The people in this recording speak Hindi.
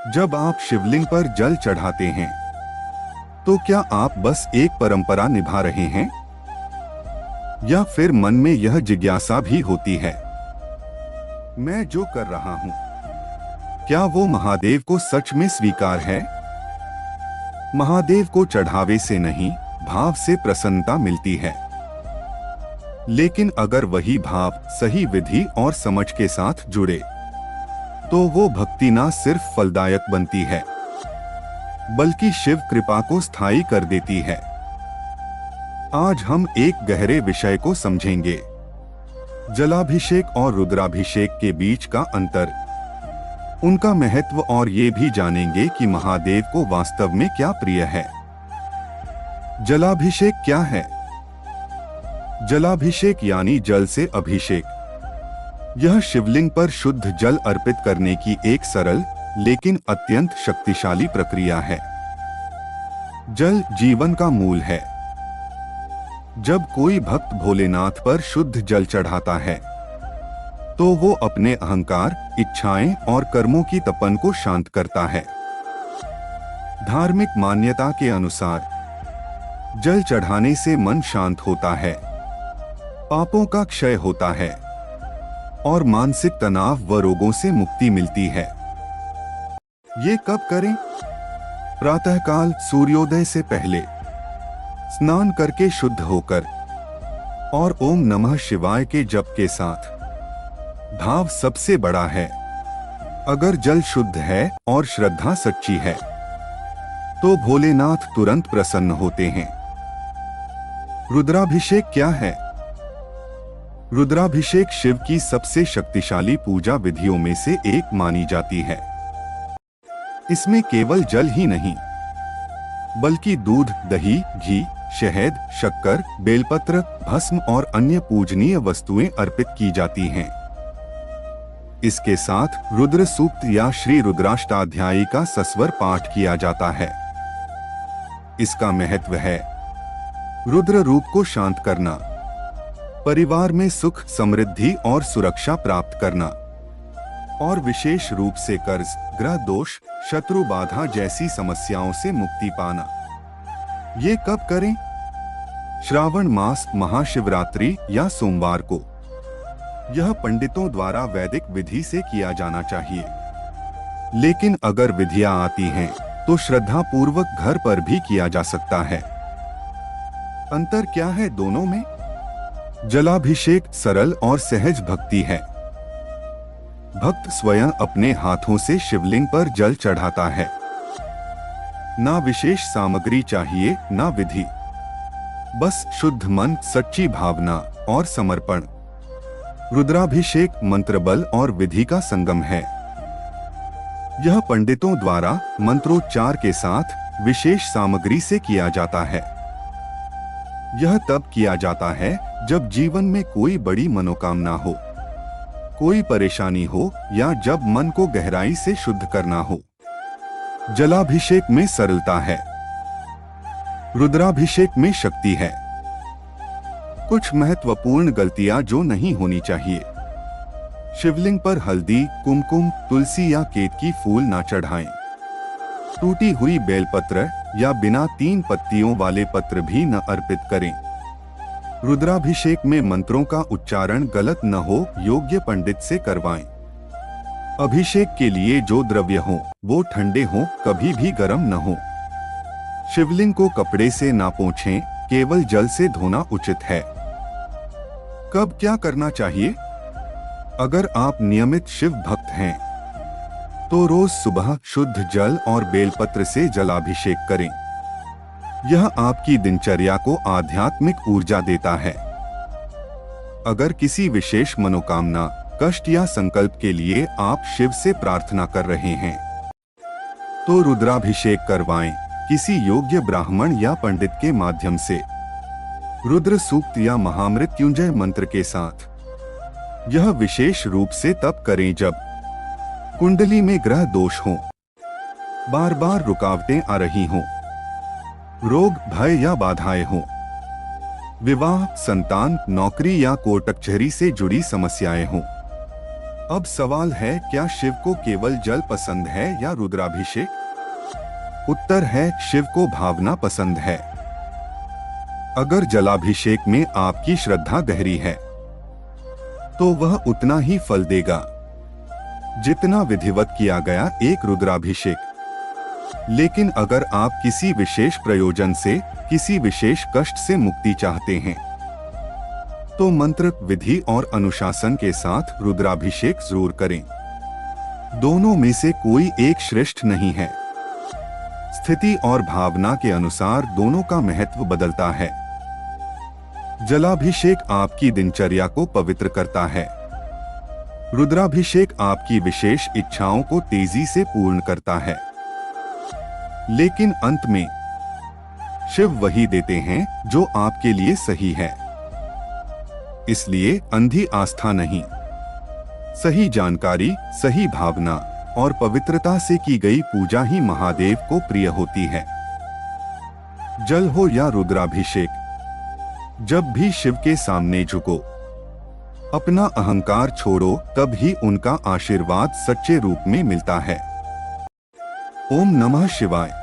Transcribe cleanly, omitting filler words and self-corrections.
जब आप शिवलिंग पर जल चढ़ाते हैं तो क्या आप बस एक परंपरा निभा रहे हैं, या फिर मन में यह जिज्ञासा भी होती है, मैं जो कर रहा हूं क्या वो महादेव को सच में स्वीकार है? महादेव को चढ़ावे से नहीं, भाव से प्रसन्नता मिलती है। लेकिन अगर वही भाव सही विधि और समझ के साथ जुड़े तो वो भक्ति ना सिर्फ फलदायक बनती है बल्कि शिव कृपा को स्थायी कर देती है। आज हम एक गहरे विषय को समझेंगे, जलाभिषेक और रुद्राभिषेक के बीच का अंतर, उनका महत्व, और ये भी जानेंगे कि महादेव को वास्तव में क्या प्रिय है। जलाभिषेक क्या है? जलाभिषेक यानी जल से अभिषेक। यह शिवलिंग पर शुद्ध जल अर्पित करने की एक सरल लेकिन अत्यंत शक्तिशाली प्रक्रिया है। जल जीवन का मूल है। जब कोई भक्त भोलेनाथ पर शुद्ध जल चढ़ाता है तो वो अपने अहंकार, इच्छाएं और कर्मों की तपन को शांत करता है। धार्मिक मान्यता के अनुसार जल चढ़ाने से मन शांत होता है, पापों का क्षय होता है और मानसिक तनाव व रोगों से मुक्ति मिलती है। ये कब करें? प्रातःकाल सूर्योदय से पहले, स्नान करके शुद्ध होकर और ओम नमः शिवाय के जप के साथ। भाव सबसे बड़ा है। अगर जल शुद्ध है और श्रद्धा सच्ची है तो भोलेनाथ तुरंत प्रसन्न होते हैं। रुद्राभिषेक क्या है? रुद्राभिषेक शिव की सबसे शक्तिशाली पूजा विधियों में से एक मानी जाती है। इसमें केवल जल ही नहीं बल्कि दूध, दही, घी, शहद, शक्कर, बेलपत्र, भस्म और अन्य पूजनीय वस्तुएं अर्पित की जाती हैं। इसके साथ रुद्र सूक्त या श्री रुद्राष्टाध्यायी का सस्वर पाठ किया जाता है। इसका महत्व है रुद्र रूप को शांत करना, परिवार में सुख, समृद्धि और सुरक्षा प्राप्त करना, और विशेष रूप से कर्ज, ग्रह दोष, शत्रु बाधा जैसी समस्याओं से मुक्ति पाना। ये कब करें? श्रावण मास, महाशिवरात्रि या सोमवार को। यह पंडितों द्वारा वैदिक विधि से किया जाना चाहिए, लेकिन अगर विधियां आती हैं तो श्रद्धा पूर्वक घर पर भी किया जा सकता है। अंतर क्या है दोनों में? जलाभिषेक सरल और सहज भक्ति है। भक्त स्वयं अपने हाथों से शिवलिंग पर जल चढ़ाता है। ना विशेष सामग्री चाहिए, ना विधि, बस शुद्ध मन, सच्ची भावना और समर्पण। रुद्राभिषेक मंत्र बल और विधि का संगम है। यह पंडितों द्वारा मंत्रोच्चार के साथ विशेष सामग्री से किया जाता है। यह तब किया जाता है जब जीवन में कोई बड़ी मनोकामना हो, कोई परेशानी हो या जब मन को गहराई से शुद्ध करना हो। जलाभिषेक में सरलता है, रुद्राभिषेक में शक्ति है। कुछ महत्वपूर्ण गलतियां जो नहीं होनी चाहिए। शिवलिंग पर हल्दी, कुमकुम, तुलसी या केतकी फूल ना चढ़ाएं। टूटी हुई बेलपत्र या बिना 3 पत्तियों वाले पत्र भी न अर्पित करें। रुद्राभिषेक में मंत्रों का उच्चारण गलत न हो, योग्य पंडित से करवाएं। अभिषेक के लिए जो द्रव्य हो वो ठंडे हो, कभी भी गर्म न हो। शिवलिंग को कपड़े से ना पोंछें, केवल जल से धोना उचित है। कब क्या करना चाहिए? अगर आप नियमित शिव भक्त हैं तो रोज सुबह शुद्ध जल और बेलपत्र से जलाभिषेक करें। यह आपकी दिनचर्या को आध्यात्मिक ऊर्जा देता है। अगर किसी विशेष मनोकामना, कष्ट या संकल्प के लिए आप शिव से प्रार्थना कर रहे हैं तो रुद्राभिषेक करवाएं, किसी योग्य ब्राह्मण या पंडित के माध्यम से। रुद्र सूक्त या महामृत्युंजय मंत्र के साथ। यह विशेष रूप से तब करें जब कुंडली में ग्रह दोष हो, बार बार रुकावटें आ रही हों, रोग, भय या बाधाएं हों, विवाह, संतान, नौकरी या कोर्ट कचहरी से जुड़ी समस्याएं हों। अब सवाल है, क्या शिव को केवल जल पसंद है या रुद्राभिषेक? उत्तर है, शिव को भावना पसंद है। अगर जलाभिषेक में आपकी श्रद्धा गहरी है तो वह उतना ही फल देगा जितना विधिवत किया गया एक रुद्राभिषेक। लेकिन अगर आप किसी विशेष प्रयोजन से, किसी विशेष कष्ट से मुक्ति चाहते हैं तो मंत्र, विधि और अनुशासन के साथ रुद्राभिषेक जरूर करें। दोनों में से कोई एक श्रेष्ठ नहीं है। स्थिति और भावना के अनुसार दोनों का महत्व बदलता है। जलाभिषेक आपकी दिनचर्या को पवित्र करता है। रुद्राभिषेक आपकी विशेष इच्छाओं को तेजी से पूर्ण करता है। लेकिन अंत में शिव वही देते हैं जो आपके लिए सही है। इसलिए अंधी आस्था नहीं, सही जानकारी, सही भावना और पवित्रता से की गई पूजा ही महादेव को प्रिय होती है। जल हो या रुद्राभिषेक, जब भी शिव के सामने झुको, अपना अहंकार छोड़ो, तब ही उनका आशीर्वाद सच्चे रूप में मिलता है। ओम नमः शिवाय।